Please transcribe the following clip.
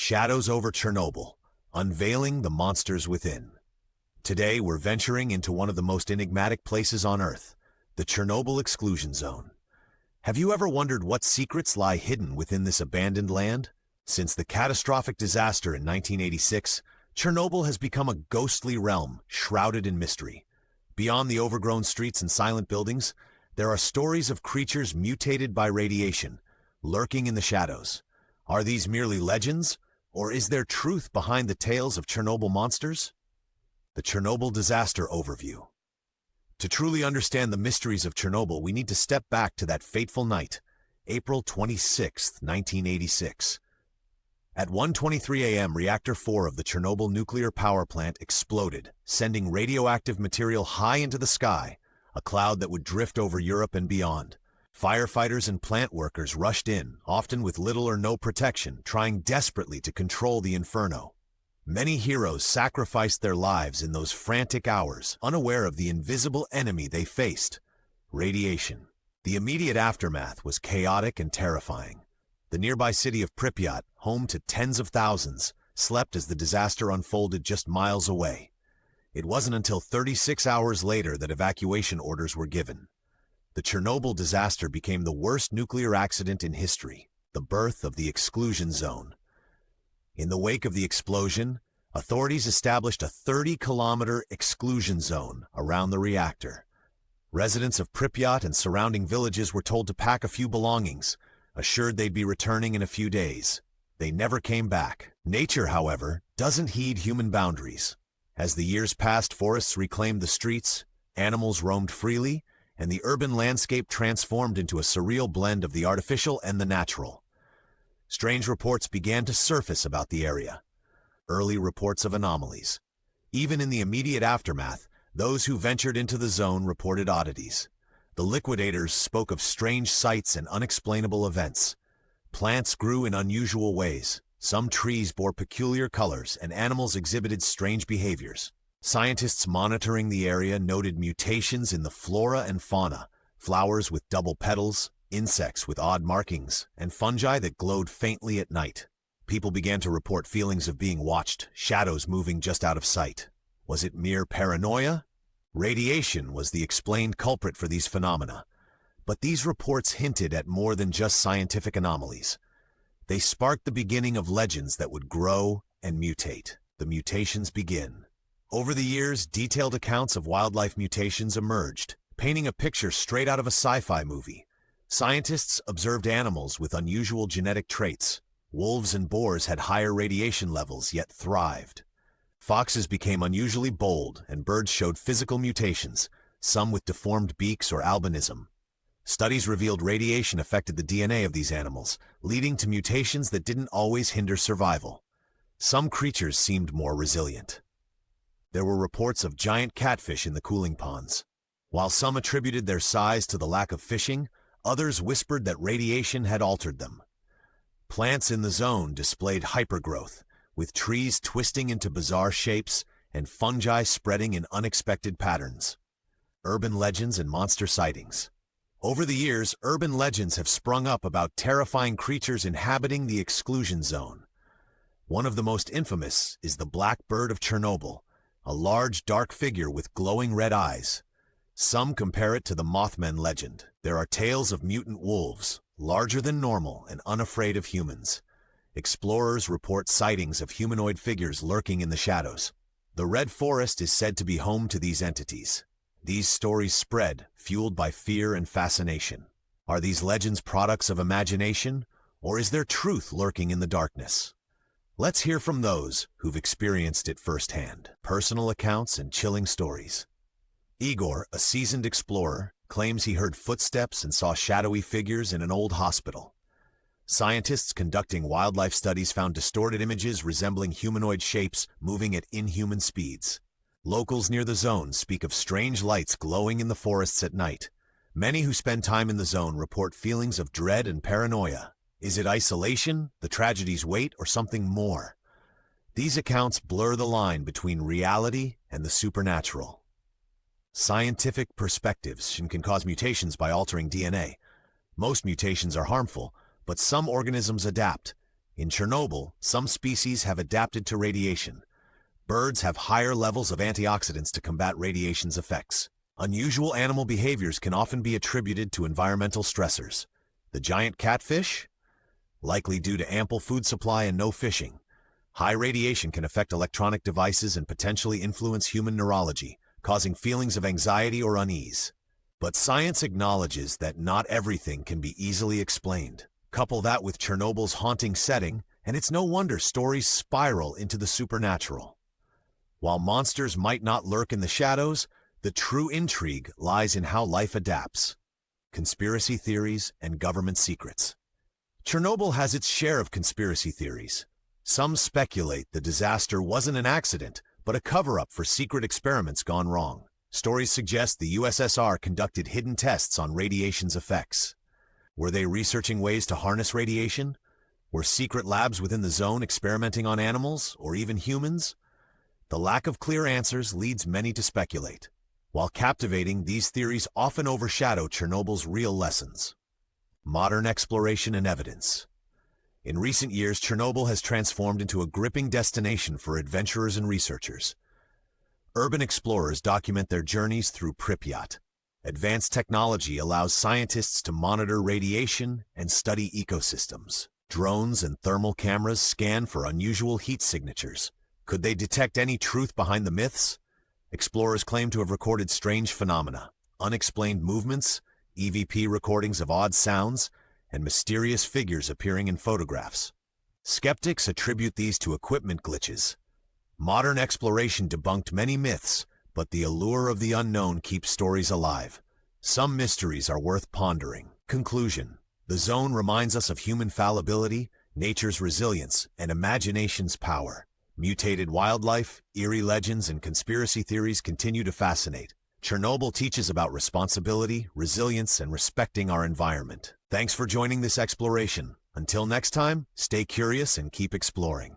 Shadows over Chernobyl, unveiling the monsters within. Today, we're venturing into one of the most enigmatic places on Earth, the Chernobyl Exclusion Zone. Have you ever wondered what secrets lie hidden within this abandoned land? Since the catastrophic disaster in 1986, Chernobyl has become a ghostly realm shrouded in mystery. Beyond the overgrown streets and silent buildings, there are stories of creatures mutated by radiation, lurking in the shadows. Are these merely legends, or is there truth behind the tales of Chernobyl monsters? The Chernobyl Disaster Overview. To truly understand the mysteries of Chernobyl, we need to step back to that fateful night, April 26, 1986. At 1:23 a.m., Reactor 4 of the Chernobyl nuclear power plant exploded, sending radioactive material high into the sky, a cloud that would drift over Europe and beyond. Firefighters and plant workers rushed in, often with little or no protection, trying desperately to control the inferno. Many heroes sacrificed their lives in those frantic hours, unaware of the invisible enemy they faced: radiation. The immediate aftermath was chaotic and terrifying. The nearby city of Pripyat, home to tens of thousands, slept as the disaster unfolded just miles away. It wasn't until 36 hours later that evacuation orders were given. The Chernobyl disaster became the worst nuclear accident in history, the birth of the exclusion zone. In the wake of the explosion, authorities established a 30-kilometer exclusion zone around the reactor. Residents of Pripyat and surrounding villages were told to pack a few belongings, assured they'd be returning in a few days. They never came back. Nature, however, doesn't heed human boundaries. As the years passed, forests reclaimed the streets, animals roamed freely, and the urban landscape transformed into a surreal blend of the artificial and the natural. Strange reports began to surface about the area. Early reports of anomalies. Even in the immediate aftermath, those who ventured into the zone reported oddities. The liquidators spoke of strange sights and unexplainable events. Plants grew in unusual ways. Some trees bore peculiar colors, and animals exhibited strange behaviors. Scientists monitoring the area noted mutations in the flora and fauna, flowers with double petals, insects with odd markings, and fungi that glowed faintly at night. People began to report feelings of being watched, shadows moving just out of sight. Was it mere paranoia? Radiation was the explained culprit for these phenomena. But these reports hinted at more than just scientific anomalies. They sparked the beginning of legends that would grow and mutate. The mutations begin. Over the years, detailed accounts of wildlife mutations emerged, painting a picture straight out of a sci-fi movie. Scientists observed animals with unusual genetic traits. Wolves and boars had higher radiation levels, yet thrived. Foxes became unusually bold, and birds showed physical mutations, some with deformed beaks or albinism. Studies revealed radiation affected the DNA of these animals, leading to mutations that didn't always hinder survival. Some creatures seemed more resilient. There were reports of giant catfish in the cooling ponds. While some attributed their size to the lack of fishing, others whispered that radiation had altered them. Plants in the zone displayed hypergrowth, with trees twisting into bizarre shapes and fungi spreading in unexpected patterns. Urban legends and monster sightings. Over the years, urban legends have sprung up about terrifying creatures inhabiting the exclusion zone. One of the most infamous is the Black Bird of Chernobyl, a large, dark figure with glowing red eyes. Some compare it to the Mothman legend. There are tales of mutant wolves, larger than normal and unafraid of humans. Explorers report sightings of humanoid figures lurking in the shadows. The Red Forest is said to be home to these entities. These stories spread, fueled by fear and fascination. Are these legends products of imagination, or is there truth lurking in the darkness? Let's hear from those who've experienced it firsthand. Personal accounts and chilling stories. Igor, a seasoned explorer, claims he heard footsteps and saw shadowy figures in an old hospital. Scientists conducting wildlife studies found distorted images resembling humanoid shapes moving at inhuman speeds. Locals near the zone speak of strange lights glowing in the forests at night. Many who spend time in the zone report feelings of dread and paranoia. Is it isolation, the tragedy's weight, or something more? These accounts blur the line between reality and the supernatural. Scientific perspectives can cause mutations by altering DNA. Most mutations are harmful, but some organisms adapt. In Chernobyl, some species have adapted to radiation. Birds have higher levels of antioxidants to combat radiation's effects. Unusual animal behaviors can often be attributed to environmental stressors. The giant catfish? Likely due to ample food supply and no fishing. High radiation can affect electronic devices and potentially influence human neurology, causing feelings of anxiety or unease. But science acknowledges that not everything can be easily explained. Couple that with Chernobyl's haunting setting, and it's no wonder stories spiral into the supernatural. While monsters might not lurk in the shadows, the true intrigue lies in how life adapts. Conspiracy theories and government secrets. Chernobyl has its share of conspiracy theories. Some speculate the disaster wasn't an accident, but a cover-up for secret experiments gone wrong. Stories suggest the USSR conducted hidden tests on radiation's effects. Were they researching ways to harness radiation? Were secret labs within the zone experimenting on animals, or even humans? The lack of clear answers leads many to speculate. While captivating, these theories often overshadow Chernobyl's real lessons. Modern exploration and evidence. In recent years, Chernobyl has transformed into a gripping destination for adventurers and researchers. Urban explorers document their journeys through Pripyat. Advanced technology allows scientists to monitor radiation and study ecosystems. Drones and thermal cameras scan for unusual heat signatures. Could they detect any truth behind the myths? Explorers claim to have recorded strange phenomena, unexplained movements, EVP recordings of odd sounds, and mysterious figures appearing in photographs. Skeptics attribute these to equipment glitches. Modern exploration debunked many myths, but the allure of the unknown keeps stories alive. Some mysteries are worth pondering. Conclusion. The zone reminds us of human fallibility, nature's resilience, and imagination's power. Mutated wildlife, eerie legends, and conspiracy theories continue to fascinate. Chernobyl teaches about responsibility, resilience, and respecting our environment. Thanks for joining this exploration. Until next time, stay curious and keep exploring.